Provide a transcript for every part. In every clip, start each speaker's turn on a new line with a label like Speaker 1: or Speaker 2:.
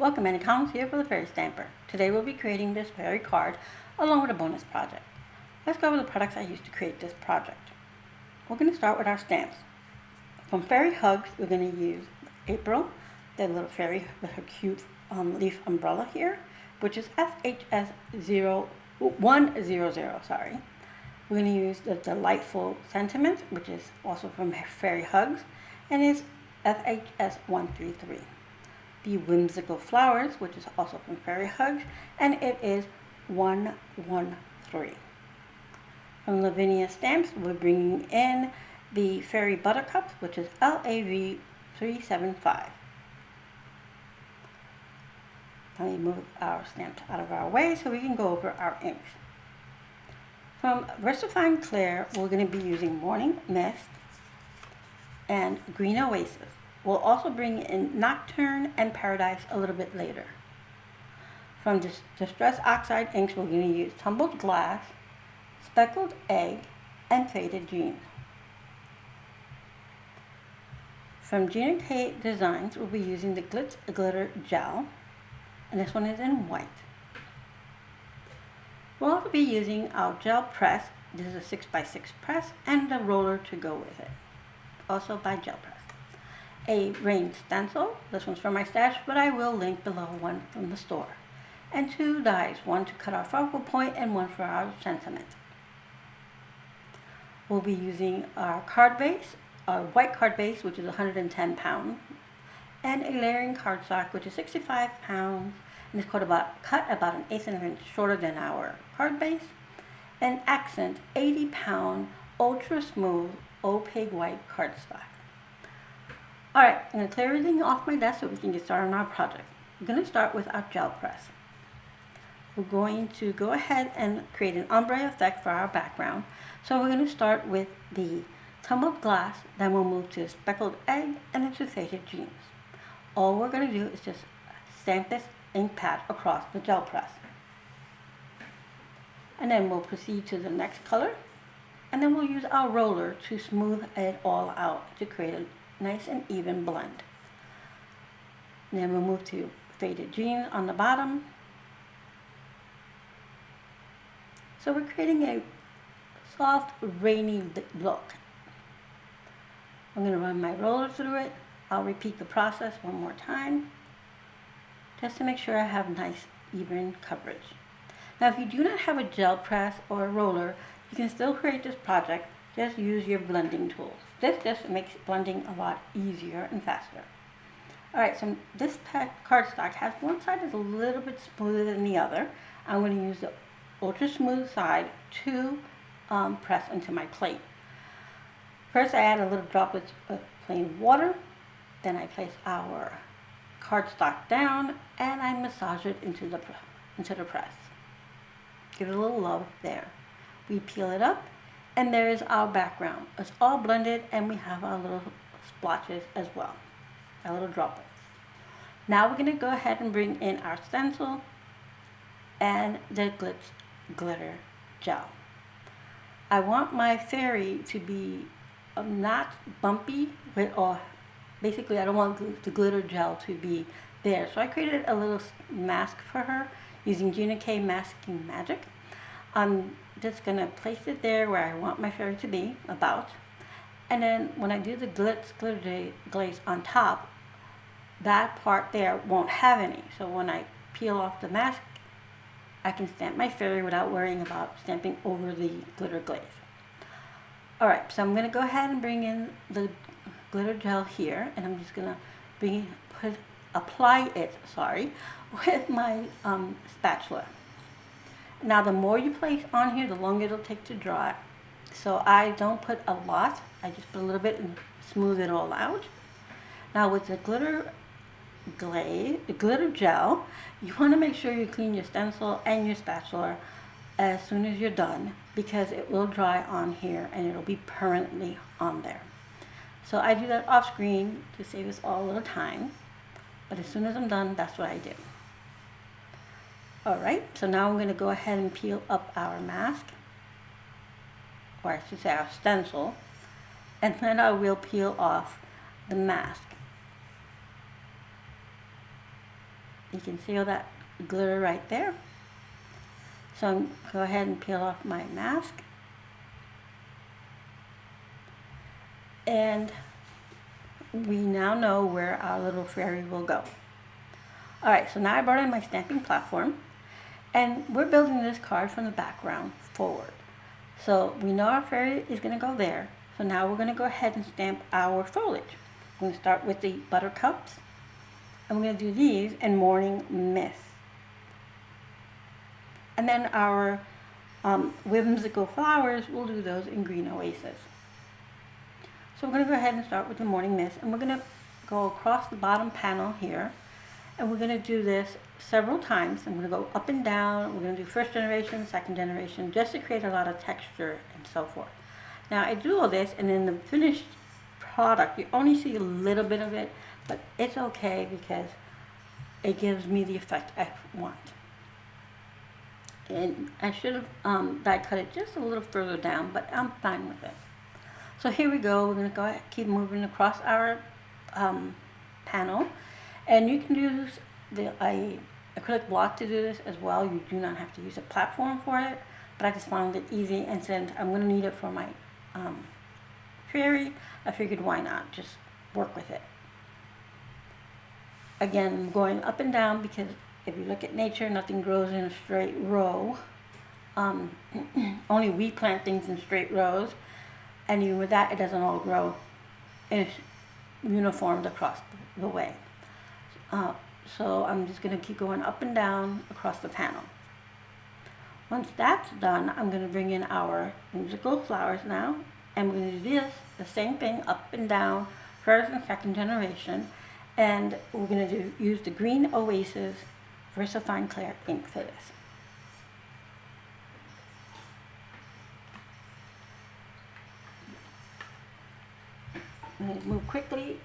Speaker 1: Welcome, Annie Collins here for the Fairy Stamper. Today we'll be creating this fairy card along with a bonus project. Let's go over the products I used to create this project. We're going to start with our stamps. From Fairy Hugs, we're going to use April, the little fairy with her cute leaf umbrella here, which is FHS100, sorry. We're going to use the Delightful Sentiment, which is also from Fairy Hugs, and is FHS133. The Whimsical Flowers, which is also from Fairy Hugs, and it is 113. From Lavinia Stamps, we're bringing in the Fairy Buttercups, which is LAV375. Let me move our stamps out of our way so we can go over our inks. From Versifying Clair, we're going to be using Morning Mist and Green Oasis. We'll also bring in Nocturne and Paradise a little bit later. From Distress Oxide inks, we're going to use Tumbled Glass, Speckled Egg, and Faded Jeans. From Gina K Designs, we'll be using the Glitz Glitter Gel, and this one is in white. We'll also be using our gel press. This is a 6x6 press, and the roller to go with it, also by Gel Press. A rain stencil, this one's from my stash, but I will link below one from the store. And 2 dies, one to cut our focal point and one for our sentiment. We'll be using our card base, our white card base, which is 110 pounds, and a layering cardstock, which is 65 pounds, and it's cut about 1/8 of an inch shorter than our card base, and accent 80-pound ultra smooth opaque white cardstock. Alright, I'm going to clear everything off my desk so we can get started on our project. We're going to start with our gel press. We're going to go ahead and create an ombre effect for our background. So we're going to start with the Tumbled Glass, then we'll move to Speckled Egg, and then to Faded Jeans. All we're going to do is just stamp this ink pad across the gel press. And then we'll proceed to the next color, and then we'll use our roller to smooth it all out to create a nice and even blend. And then we'll move to Faded Jeans on the bottom. So we're creating a soft, rainy look. I'm going to run my roller through it. I'll repeat the process one more time, just to make sure I have nice, even coverage. Now, if you do not have a gel press or a roller, you can still create this project. Just use your blending tools. This just makes blending a lot easier and faster. Alright, so this cardstock has one side that's a little bit smoother than the other. I'm going to use the ultra smooth side to press into my plate. First, I add a little droplets of plain water. Then I place our cardstock down and I massage it into the press. Give it a little love there. We peel it up, and there is our background. It's all blended, and we have our little splotches as well, our little droplets. Now we're going to go ahead and bring in our stencil and the Glitz Glitter Gel. I want my fairy to be not bumpy, or basically I don't want the glitter gel to be there. So I created a little mask for her using Gina K Masking Magic. I'm just going to place it there where I want my fairy to be, about. And then when I do the Glitz Glitter Glaze on top, that part there won't have any. So when I peel off the mask, I can stamp my fairy without worrying about stamping over the glitter glaze. Alright, so I'm going to go ahead and bring in the glitter gel here, and I'm just going to apply it with my spatula. Now, the more you place on here, the longer it'll take to dry. So I don't put a lot. I just put a little bit and smooth it all out. Now, with the glitter gel, you want to make sure you clean your stencil and your spatula as soon as you're done, because it will dry on here and it'll be permanently on there. So I do that off screen to save us all a little time, but as soon as I'm done, that's what I do. Alright, so now I'm going to go ahead and peel up our mask, or I should say our stencil, and then I will peel off the mask. You can see all that glitter right there. So I'm go ahead and peel off my mask. And we now know where our little fairy will go. Alright, so now I brought in my stamping platform, and we're building this card from the background forward. So we know our fairy is going to go there, so now we're going to go ahead and stamp our foliage. We're going to start with the Buttercups, and we're going to do these in Morning Mist. And then our Whimsical flowers, we'll do those in Green Oasis. So we're going to go ahead and start with the Morning Mist, and we're going to go across the bottom panel here, and we're going to do this several times. I'm going to go up and down. We're going to do first generation, second generation, just to create a lot of texture and so forth. Now I do all this, and in the finished product, you only see a little bit of it, but it's okay because it gives me the effect I want. And I should have die cut it just a little further down, but I'm fine with it. So here we go. We're going to go ahead, keep moving across our panel. And you can use the acrylic block to do this as well. You do not have to use a platform for it, but I just found it easy, and since I'm going to need it for my fairy, I figured why not just work with it. Again, I'm going up and down because if you look at nature, nothing grows in a straight row. Only we plant things in straight rows, and even with that, it doesn't all grow in uniformed across the way. So I'm just going to keep going up and down across the panel. Once that's done, I'm going to bring in our Whimsical flowers now, and we're going to do this, the same thing, up and down, first and second generation, and we're going to use the Green Oasis VersaFine Clair ink for this. I'm going to move quickly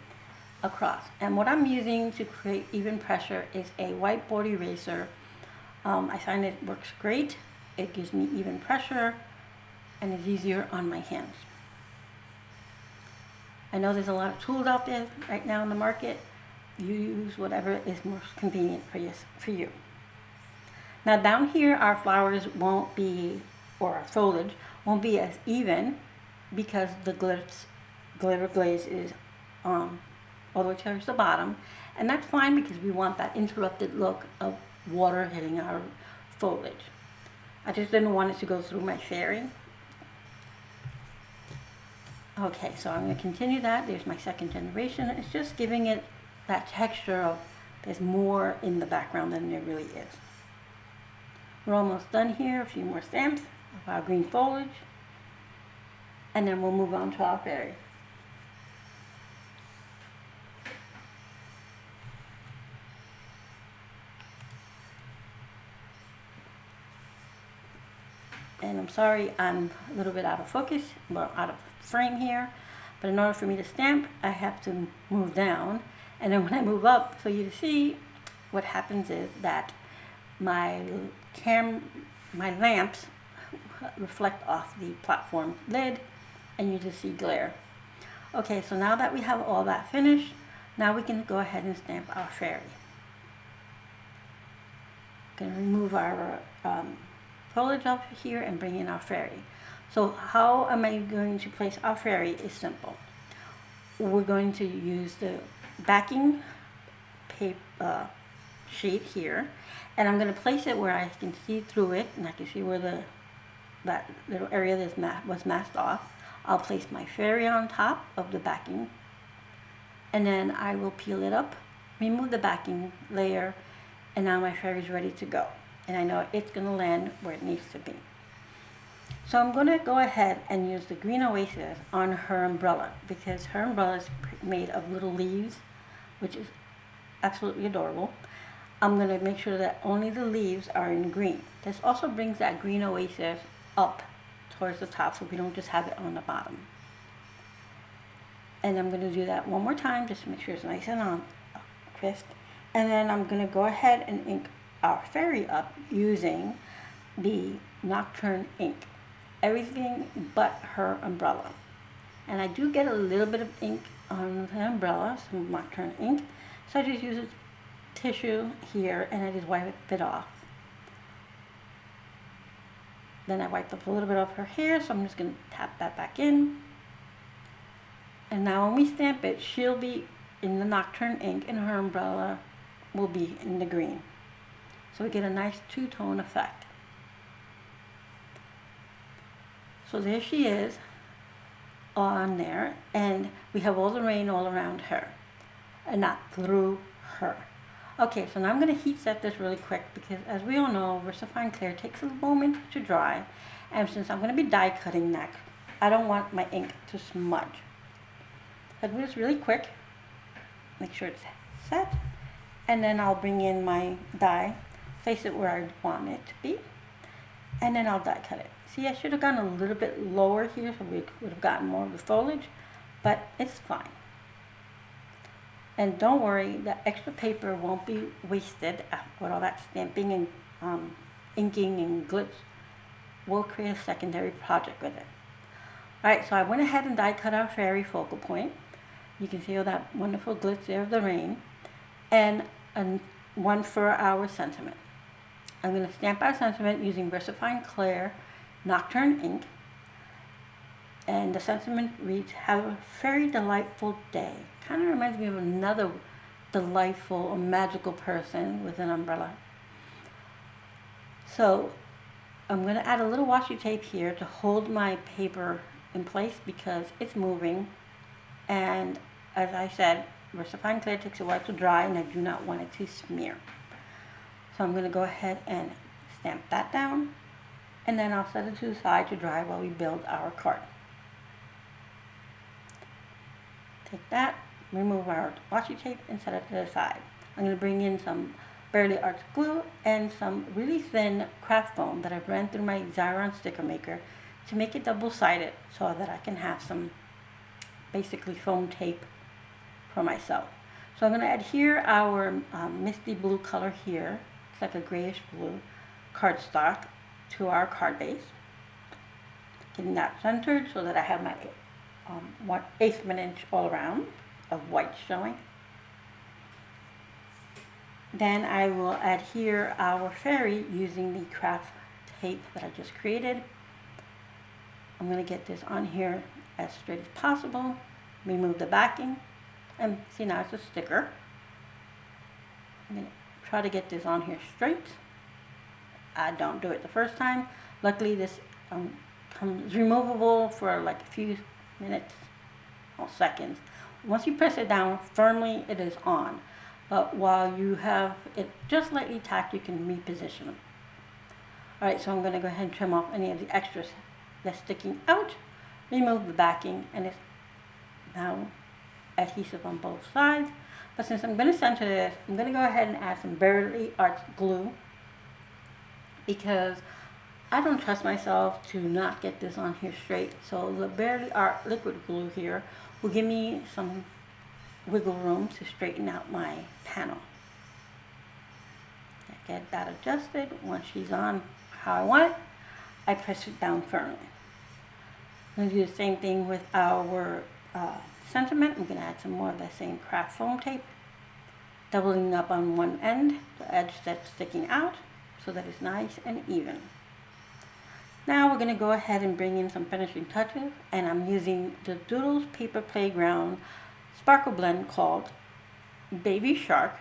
Speaker 1: across, and what I'm using to create even pressure is a whiteboard eraser. I find it works great. It gives me even pressure and is easier on my hands. I know there's a lot of tools out there right now in the market. You use whatever is most convenient for you. Now down here our flowers won't be, or our foliage won't be as even because the glitter glaze is all the way towards the bottom, and that's fine because we want that interrupted look of water hitting our foliage. I just didn't want it to go through my fairy. Okay, so I'm going to continue that. There's my second generation. It's just giving it that texture of there's more in the background than there really is. We're almost done here. A few more stamps of our green foliage, and then we'll move on to our fairy. And I'm sorry, I'm a little bit out of focus, well, out of frame here, but in order for me to stamp, I have to move down, and then when I move up for you to see, what happens is that my lamps reflect off the platform lid, and you just see glare. Okay, so now that we have all that finished, now we can go ahead and stamp our fairy. I'm going to remove our foliage up here and bring in our fairy. So how am I going to place our fairy is simple. We're going to use the backing paper sheet here, and I'm going to place it where I can see through it, and I can see where that little area that was masked off. I'll place my fairy on top of the backing, and then I will peel it up, remove the backing layer, and now my fairy is ready to go. And I know it's going to land where it needs to be. So I'm going to go ahead and use the Green Oasis on her umbrella, because her umbrella is made of little leaves, which is absolutely adorable. I'm going to make sure that only the leaves are in green. This also brings that Green Oasis up towards the top, so we don't just have it on the bottom. And I'm going to do that one more time just to make sure it's nice and on crisp. And then I'm going to go ahead and ink our fairy up using the Nocturne ink. Everything but her umbrella. And I do get a little bit of ink on the umbrella, some Nocturne ink, so I just use it tissue here and I just wipe it off. Then I wiped up a little bit of her hair, so I'm just going to tap that back in. And now when we stamp it, she'll be in the Nocturne ink and her umbrella will be in the green. So we get a nice two-tone effect. So there she is on there, and we have all the rain all around her and not through her. Okay, so now I'm going to heat set this really quick because as we all know, VersaFine Clair takes a moment to dry, and since I'm going to be die cutting next, I don't want my ink to smudge. I'll do this really quick, make sure it's set, and then I'll bring in my die, place it where I want it to be, and then I'll die cut it. See, I should have gone a little bit lower here so we would have gotten more of the foliage, but it's fine. And don't worry, the extra paper won't be wasted with all that stamping and inking and glitz. We'll create a secondary project with it. Alright, so I went ahead and die cut our fairy focal point. You can see all that wonderful glitz there of the rain. And one for our sentiment. I'm going to stamp our sentiment using VersaFine Clair Nocturne ink. And the sentiment reads, "Have a very delightful day." Kind of reminds me of another delightful or magical person with an umbrella. So I'm going to add a little washi tape here to hold my paper in place because it's moving. And as I said, VersaFine Clair takes a while to dry and I do not want it to smear. So I'm going to go ahead and stamp that down. And then I'll set it to the side to dry while we build our card. Take that, remove our washi tape and set it to the side. I'm going to bring in some Barely Arts glue and some really thin craft foam that I've ran through my Xyron sticker maker to make it double-sided so that I can have some basically foam tape for myself. So I'm going to adhere our misty blue color here, it's like a grayish blue, cardstock to our card base. Getting that centered so that I have my 1/8 of an inch all around of white showing. Then I will adhere our fairy using the craft tape that I just created. I'm going to get this on here as straight as possible, remove the backing, and see now it's a sticker. I'm going to try to get this on here straight. I don't do it the first time. Luckily this comes removable for like a few minutes or seconds. Once you press it down firmly, it is on. But while you have it just lightly tacked, you can reposition it. Alright, so I'm going to go ahead and trim off any of the extras that's sticking out, remove the backing, and it's now adhesive on both sides. But since I'm going to center this, I'm going to go ahead and add some Barely Arts glue because I don't trust myself to not get this on here straight. So the Barely Art liquid glue here will give me some wiggle room to straighten out my panel. I get that adjusted. Once she's on how I want it, I press it down firmly. I'm going to do the same thing with our sentiment. I'm going to add some more of the same craft foam tape, doubling up on one end, the edge that's sticking out, so that it's nice and even. Now we're going to go ahead and bring in some finishing touches, and I'm using the Doodles Paper Playground Sparkle Blend called Baby Shark.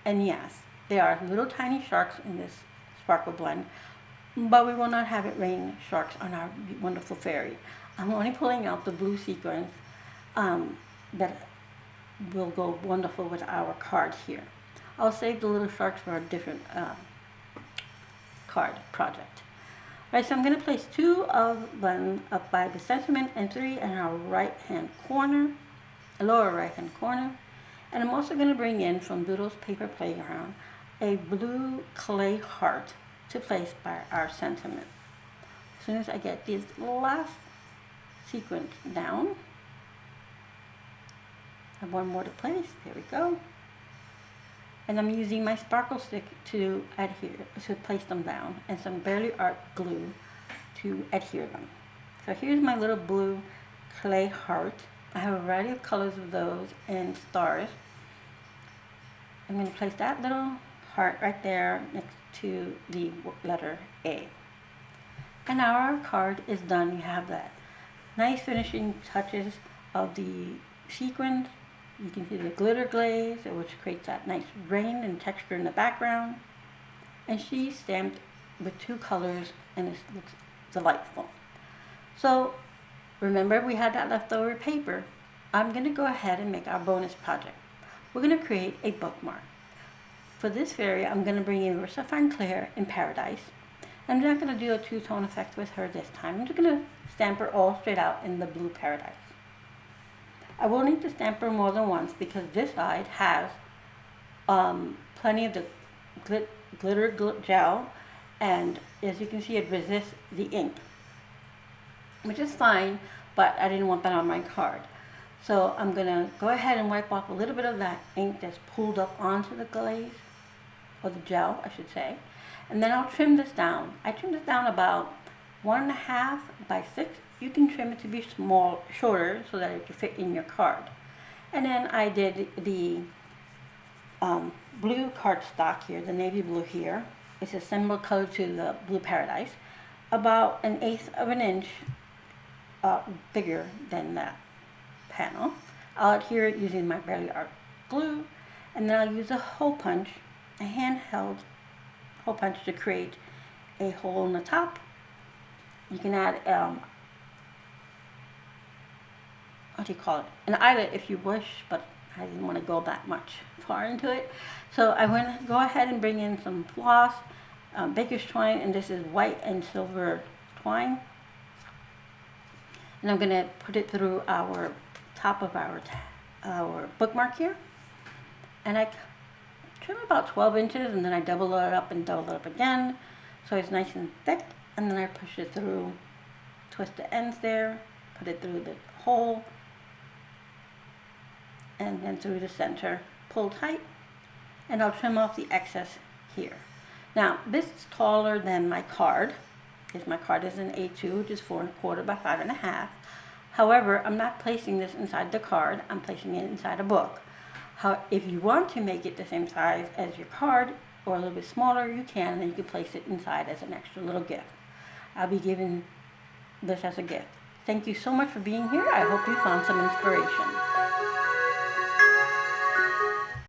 Speaker 1: And yes, there are little tiny sharks in this sparkle blend, but we will not have it rain sharks on our wonderful fairy. I'm only pulling out the blue sequins that will go wonderful with our card here. I'll save the little sharks for a different card project. Alright, so I'm going to place 2 of them up by the sentiment and 3 in our right hand corner, lower right hand corner. And I'm also going to bring in from Doodles Paper Playground a blue clay heart to place by our sentiment. As soon as I get this last sequence down, I have one more to place. There we go. And I'm using my sparkle stick to place them down, and some Barely Art glue to adhere them. So here's my little blue clay heart. I have a variety of colors of those and stars. I'm going to place that little heart right there next to the letter A. And now our card is done. You have that nice finishing touches of the sequins. You can see the glitter glaze, which creates that nice rain and texture in the background. And she's stamped with 2 colors, and it looks delightful. So remember, we had that leftover paper. I'm going to go ahead and make our bonus project. We're going to create a bookmark. For this fairy, I'm going to bring in Clair in Paradise. I'm not going to do a 2-tone effect with her this time. I'm just going to stamp her all straight out in the blue Paradise. I will need to stamp her more than once because this side has plenty of the glitter gel, and as you can see, it resists the ink, which is fine, but I didn't want that on my card. So I'm going to go ahead and wipe off a little bit of that ink that's pulled up onto the glaze, or the gel, I should say. And then I'll trim this down. I trimmed this down about 1.5 by 6. You can trim it to be shorter so that it can fit in your card. And then I did the blue cardstock here, the navy blue here. It's a similar color to the blue Paradise, about 1/8 of an inch bigger than that panel. I'll adhere it using my Barely Art glue, and then I'll use a hole punch, a handheld hole punch, to create a hole in the top. You can add what do you call it, an eyelet if you wish, but I didn't want to go that much far into it. So I want to go ahead and bring in some floss, baker's twine, and this is white and silver twine. And I'm going to put it through our top of our bookmark here. And I trim about 12 inches, and then I double it up and double it up again, so it's nice and thick. And then I push it through, twist the ends there, put it through the hole, and then through the center, pull tight, and I'll trim off the excess here. Now, this is taller than my card, because my card is an A2, which is 4.25 by 5.5. However, I'm not placing this inside the card, I'm placing it inside a book. If you want to make it the same size as your card, or a little bit smaller, you can, and you can place it inside as an extra little gift. I'll be giving this as a gift. Thank you so much for being here. I hope you found some inspiration.